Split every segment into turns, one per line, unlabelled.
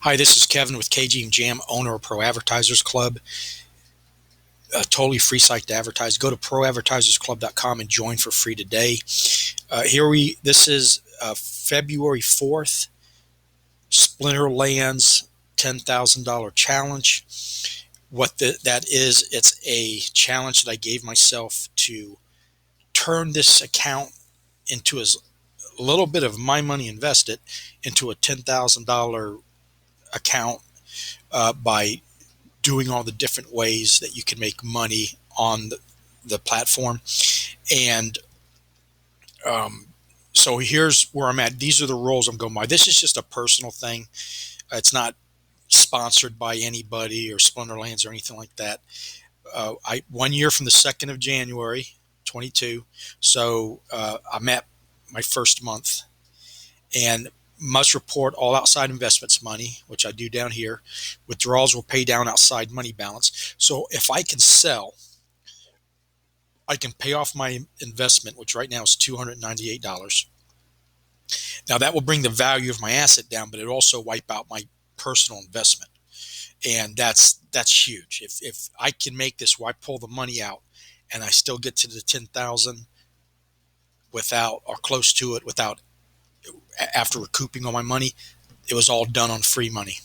Hi, this is Kevin with KG and Jam, owner of Pro Advertisers Club. A totally free site to advertise. Go to proadvertisersclub.com and join for free today. This is February 4th, Splinterlands $10,000 challenge. That is, it's a challenge that I gave myself to turn this account into as a little bit of my money invested into a $10,000 account by doing all the different ways that you can make money on the platform. And so here's where I'm at. These are the rules I'm going by. This is just a personal thing. It's not sponsored by anybody or Splinterlands or anything like that. 1 year from the 2nd of January, 22. So I'm at my first month and must report all outside investments money, which I do down here. Withdrawals will pay down outside money balance. So if I can sell, I can pay off my investment, which right now is $298. Now that will bring the value of my asset down, but it also wipe out my personal investment. And that's huge. If I can make this where I pull the money out and I still get to the 10,000 without, or close to it, without, after recouping all my money, it was all done on free money.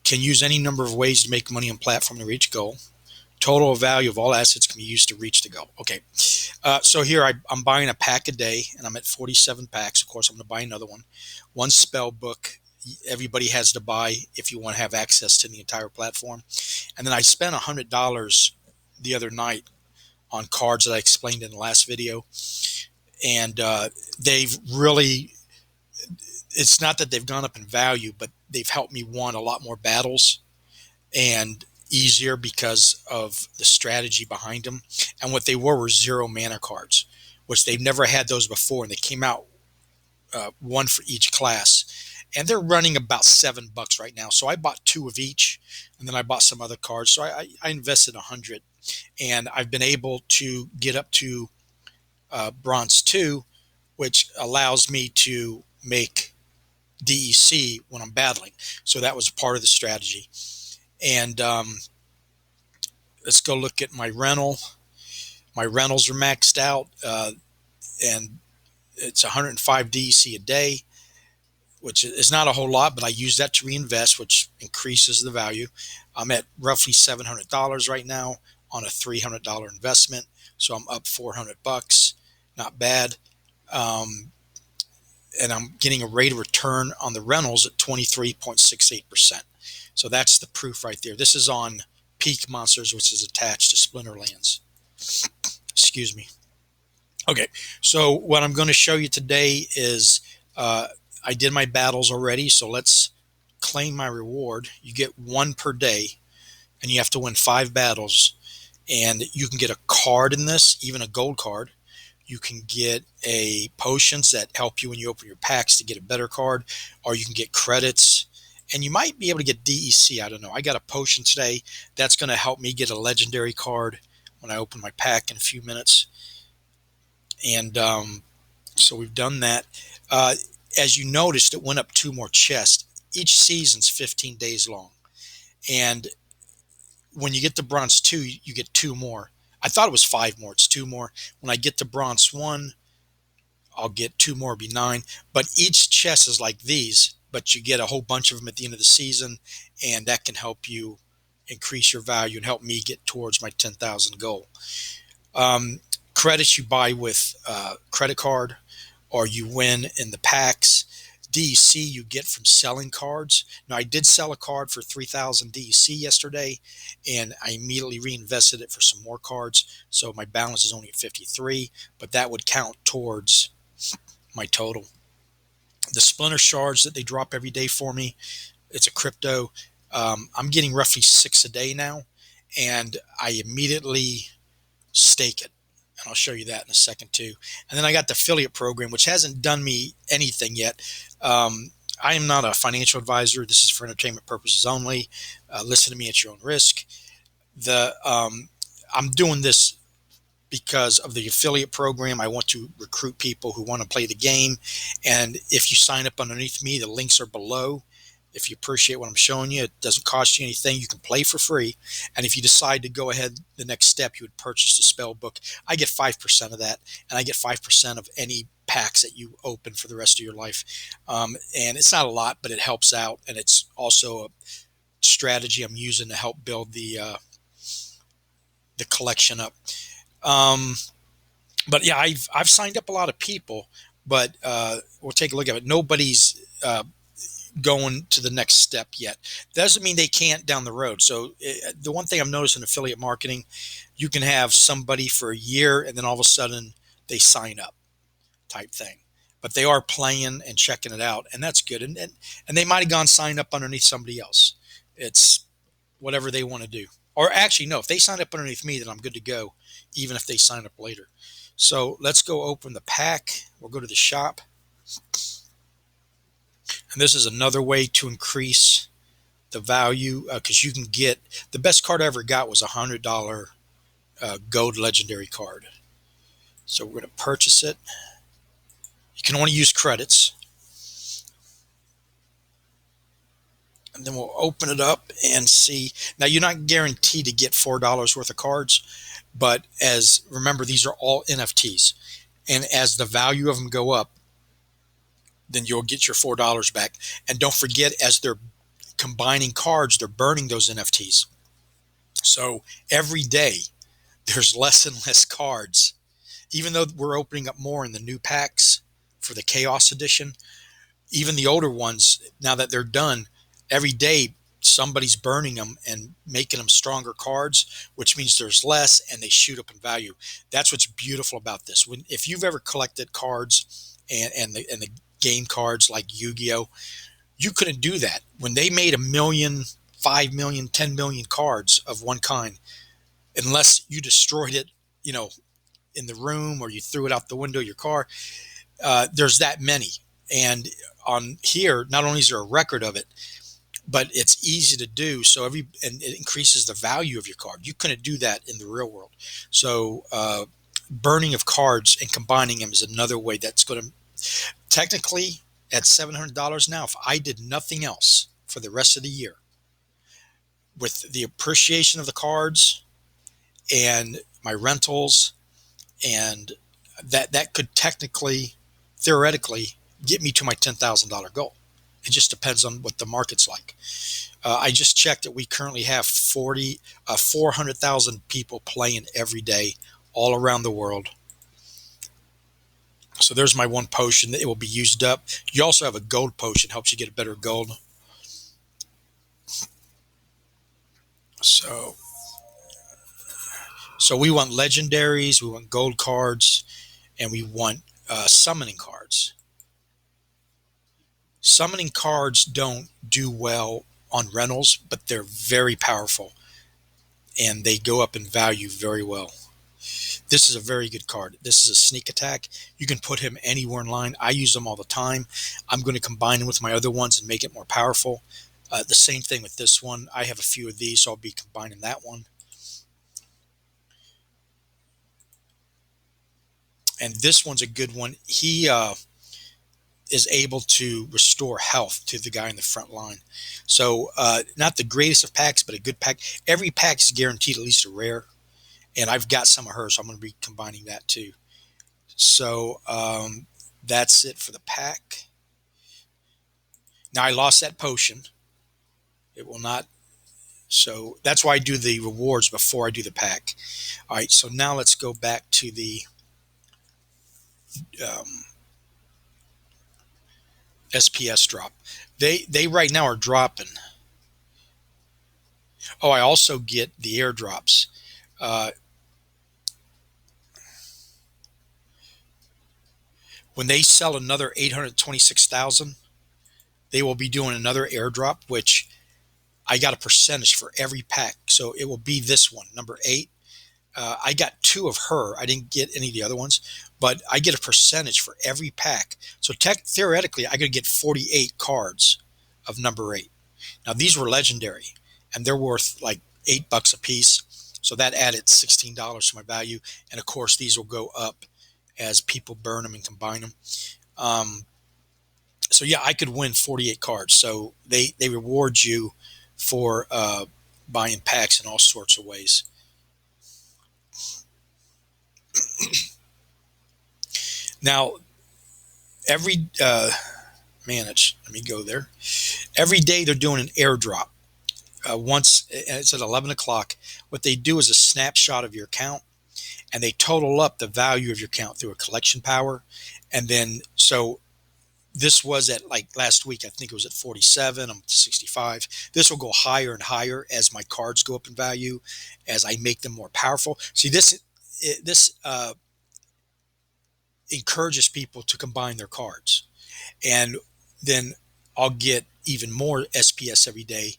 Can use any number of ways to make money on platform to reach goal. Total value of all assets can be used to reach the goal. Okay, so here I'm buying a pack a day, and I'm at 47 packs. Of course, I'm going to buy another one. One spell book everybody has to buy if you want to have access to the entire platform. And then I spent $100 the other night on cards that I explained in the last video. And they've really, it's not that they've gone up in value, but they've helped me win a lot more battles and easier because of the strategy behind them. And what they were zero mana cards, which they've never had those before. And they came out one for each class. And they're running about $7 right now. So I bought 2 of each, and then I bought some other cards. So I invested 100, and I've been able to get up to bronze 2, which allows me to make DEC when I'm battling. So that was part of the strategy. And let's go look at my rental. My rentals are maxed out, and it's 105 DEC a day, which is not a whole lot, but I use that to reinvest, which increases the value. I'm at roughly $700 right now on a $300 investment, so I'm up $400. Not bad. And I'm getting a rate of return on the rentals at 23.68%. So that's the proof right there. This is on Peak Monsters, which is attached to Splinterlands. Excuse me. Okay, so what I'm going to show you today is I did my battles already, so let's claim my reward. You get 1 per day, and you have to win 5 battles. And you can get a card in this, even a gold card. You can get potions that help you when you open your packs to get a better card, or you can get credits. And you might be able to get DEC. I don't know. I got a potion today. That's going to help me get a legendary card when I open my pack in a few minutes. And so we've done that. As you noticed, it went up 2 more chests. Each season's 15 days long. And when you get to bronze 2, you get 2 more. I thought it was 5 more. It's 2 more. When I get to bronze 1, I'll get 2 more, it'll be 9. But each chest is like these, but you get a whole bunch of them at the end of the season, and that can help you increase your value and help me get towards my 10,000 goal. Credits you buy with credit card, or you win in the packs. DEC you get from selling cards. Now, I did sell a card for 3,000 DEC yesterday, and I immediately reinvested it for some more cards. So my balance is only at 53, but that would count towards my total. The Splinter shards that they drop every day for me, it's a crypto. I'm getting roughly 6 a day now, and I immediately stake it. And I'll show you that in a second too. And then I got the affiliate program, which hasn't done me anything yet. I am not a financial advisor. This is for entertainment purposes only. Listen to me at your own risk. I'm doing this because of the affiliate program. I want to recruit people who want to play the game. And if you sign up underneath me, the links are below. If you appreciate what I'm showing you, it doesn't cost you anything. You can play for free. And if you decide to go ahead, the next step, you would purchase the spell book. I get 5% of that, and I get 5% of any packs that you open for the rest of your life. And it's not a lot, but it helps out. And it's also a strategy I'm using to help build the collection up. Um, but yeah, I've signed up a lot of people, but we'll take a look at it. Nobody's going to the next step yet. Doesn't mean they can't down the road. So the one thing I've noticed in affiliate marketing, you can have somebody for a year and then all of a sudden they sign up type thing. But they are playing and checking it out, and that's good. And they might have gone sign up underneath somebody else. It's whatever they want to do. Or actually, no, if they sign up underneath me, then I'm good to go, even if they sign up later. So let's go open the pack. We'll go to the shop. And this is another way to increase the value because you can get the best card I ever got was $100 gold legendary card. So we're going to purchase it. You can only use credits. And then we'll open it up and see. Now, you're not guaranteed to get $4 worth of cards, but remember, these are all NFTs. And as the value of them go up, then you'll get your $4 back. And don't forget, as they're combining cards, they're burning those NFTs. So every day, there's less and less cards. Even though we're opening up more in the new packs for the Chaos Edition, even the older ones, now that they're done, every day somebody's burning them and making them stronger cards, which means there's less and they shoot up in value. That's what's beautiful about this. If you've ever collected cards and the game cards like Yu-Gi-Oh, you couldn't do that. When they made 1 million, 5 million, 10 million cards of one kind, unless you destroyed it, in the room or you threw it out the window of your car, there's that many. And on here, not only is there a record of it, but it's easy to do. So and it increases the value of your card. You couldn't do that in the real world. So burning of cards and combining them is another way that's going to technically at $700 now. If I did nothing else for the rest of the year, with the appreciation of the cards and my rentals, and that could theoretically get me to my $10,000 goal. It just depends on what the market's like. I just checked that we currently have 400,000 people playing every day all around the world. So there's my one potion. It will be used up. You also have a gold potion, helps you get a better gold. So we want legendaries, we want gold cards, and we want summoning cards. Summoning cards don't do well on rentals, but they're very powerful, and they go up in value very well. This is a very good card. This is a sneak attack. You can put him anywhere in line. I use them all the time. I'm going to combine him with my other ones and make it more powerful. The same thing with this one. I have a few of these, so I'll be combining that one. And this one's a good one. He is able to restore health to the guy in the front line. So not the greatest of packs, but a good pack. Every pack is guaranteed at least a rare. And I've got some of hers, so I'm going to be combining that too. So that's it for the pack. Now I lost that potion. It will not. So that's why I do the rewards before I do the pack. All right, so now let's go back to the SPS drop. They right now are dropping. Oh, I also get the airdrops. When they sell another 826,000, they will be doing another airdrop, which I got a percentage for every pack. So it will be this one, number 8. I got 2 of her. I didn't get any of the other ones, but I get a percentage for every pack. So theoretically, I could get 48 cards of number 8. Now these were legendary, and they're worth like $8 a piece. So that added $16 to my value. And of course, these will go up as people burn them and combine them. So yeah, I could win 48 cards. So they reward you for buying packs in all sorts of ways. Now every let me go there. Every day they're doing an airdrop. Once it's at 11 o'clock. What they do is a snapshot of your account, and they total up the value of your account through a collection power, and then so this was at, like, last week, I think it was at 47. I'm at 65. This will go higher and higher as my cards go up in value, as I make them more powerful. See, this encourages people to combine their cards, and then I'll get even more SPS every day,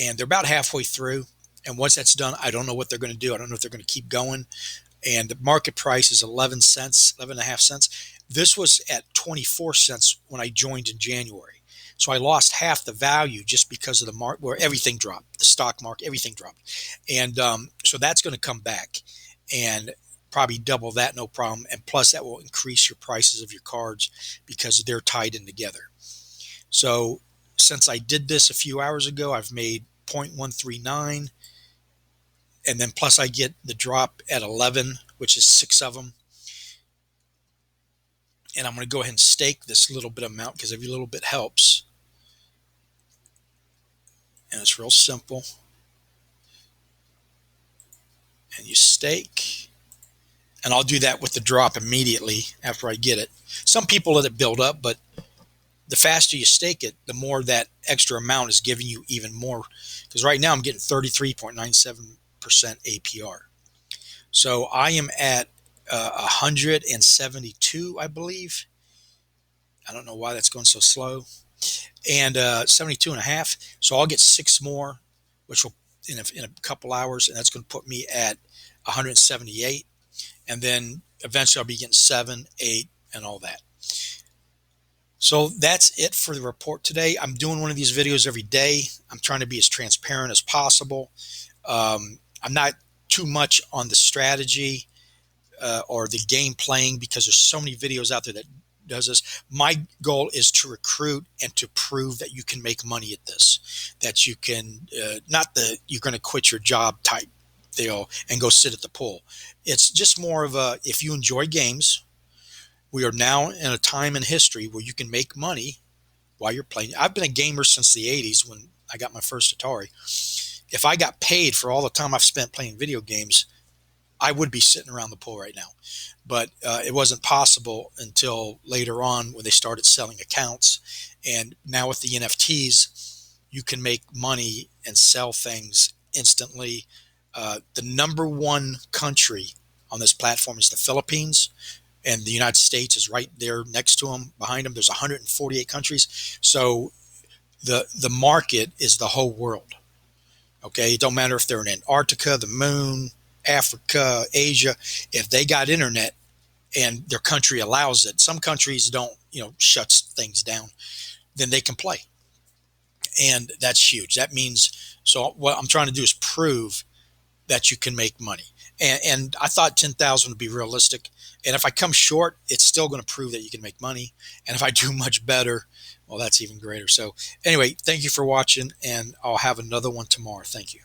and they're about halfway through. And once that's done, I don't know what they're going to do. I don't know if they're going to keep going. And the market price is 11 cents, 11 and a half cents. This was at 24 cents when I joined in January. So I lost half the value just because of the market, where everything dropped, the stock market, everything dropped. And so that's going to come back and probably double that, no problem. And plus, that will increase your prices of your cards because they're tied in together. So since I did this a few hours ago, I've made 0.139. And then plus I get the drop at 11, which is 6 of them. And I'm going to go ahead and stake this little bit amount because every little bit helps. And it's real simple. And you stake. And I'll do that with the drop immediately after I get it. Some people let it build up, but the faster you stake it, the more that extra amount is giving you even more. Because right now I'm getting 33.97% APR. So I am at 172, I believe. I don't know why that's going so slow. And 72 and a half. So I'll get 6 more, which will in a couple hours, and that's going to put me at 178. And then eventually I'll be getting 7, 8, and all that. So that's it for the report today. I'm doing one of these videos every day. I'm trying to be as transparent as possible. I'm not too much on the strategy or the game playing because there's so many videos out there that does this. My goal is to recruit and to prove that you can make money at this, that you can not the you're going to quit your job type deal and go sit at the pool. It's just more of a, if you enjoy games, we are now in a time in history where you can make money while you're playing. I've been a gamer since the 80s when I got my first Atari. If I got paid for all the time I've spent playing video games, I would be sitting around the pool right now. But it wasn't possible until later on when they started selling accounts. And now with the NFTs, you can make money and sell things instantly. The number one country on this platform is the Philippines, and the United States is right there next to them, behind them. There's 148 countries. So the market is the whole world. Okay, it don't matter if they're in Antarctica, the moon, Africa, Asia. If they got internet and their country allows it, some countries don't, shuts things down, then they can play. And that's huge. That means, so what I'm trying to do is prove that you can make money. And I thought 10,000 would be realistic. And if I come short, it's still going to prove that you can make money. And if I do much better, well, that's even greater. So anyway, thank you for watching, and I'll have another one tomorrow. Thank you.